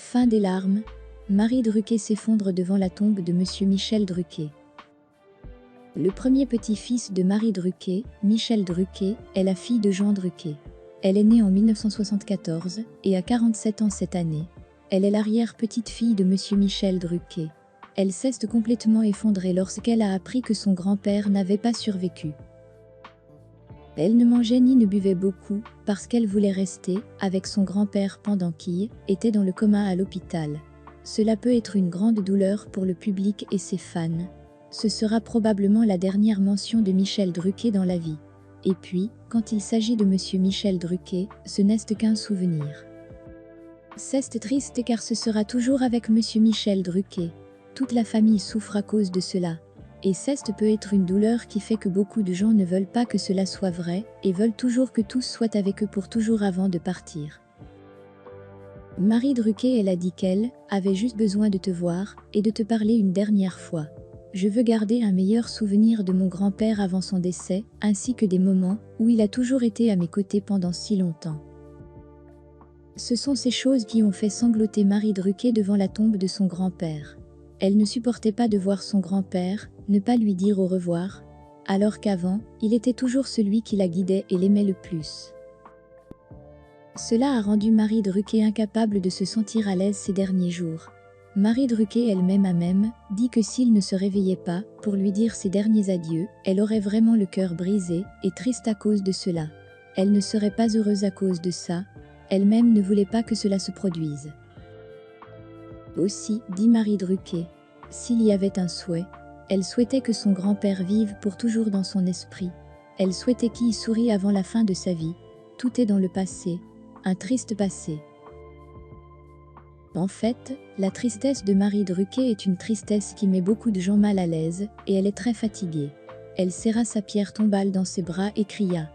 Fin des larmes, Marie Drucker s'effondre devant la tombe de Monsieur Michel Drucker. Le premier petit-fils de Marie Drucker, Michel Drucker, est la fille de Jean Drucker. Elle est née en 1974 et a 47 ans cette année. Elle est l'arrière-petite-fille de Monsieur Michel Drucker. Elle s'est complètement effondrée lorsqu'elle a appris que son grand-père n'avait pas survécu. Elle ne mangeait ni ne buvait beaucoup parce qu'elle voulait rester avec son grand-père pendant qu'il était dans le coma à l'hôpital. Cela peut être une grande douleur pour le public et ses fans. Ce sera probablement la dernière mention de Michel Drucker dans la vie. Et puis, quand il s'agit de Monsieur Michel Drucker, ce n'est qu'un souvenir. C'est triste car ce sera toujours avec Monsieur Michel Drucker. Toute la famille souffre à cause de cela. Et c'est peut être une douleur qui fait que beaucoup de gens ne veulent pas que cela soit vrai et veulent toujours que tous soient avec eux pour toujours avant de partir. Marie Drucker, elle a dit qu'elle avait juste besoin de te voir et de te parler une dernière fois. Je veux garder un meilleur souvenir de mon grand-père avant son décès, ainsi que des moments où il a toujours été à mes côtés pendant si longtemps. Ce sont ces choses qui ont fait sangloter Marie Drucker devant la tombe de son grand-père. Elle ne supportait pas de voir son grand-père ne pas lui dire au revoir, alors qu'avant, il était toujours celui qui la guidait et l'aimait le plus. Cela a rendu Marie Drucker incapable de se sentir à l'aise ces derniers jours. Marie Drucker elle-même a même dit que s'il ne se réveillait pas pour lui dire ses derniers adieux, elle aurait vraiment le cœur brisé et triste à cause de cela. Elle ne serait pas heureuse à cause de ça, elle-même ne voulait pas que cela se produise. Aussi, dit Marie Drucker, s'il y avait un souhait, elle souhaitait que son grand-père vive pour toujours dans son esprit. Elle souhaitait qu'il sourie avant la fin de sa vie. Tout est dans le passé, un triste passé. En fait, la tristesse de Marie Drucker est une tristesse qui met beaucoup de gens mal à l'aise, et elle est très fatiguée. Elle serra sa pierre tombale dans ses bras et cria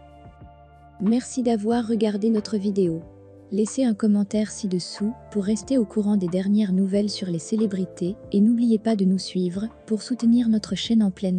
« Merci d'avoir regardé notre vidéo. Laissez un commentaire ci-dessous pour rester au courant des dernières nouvelles sur les célébrités et n'oubliez pas de nous suivre pour soutenir notre chaîne en pleine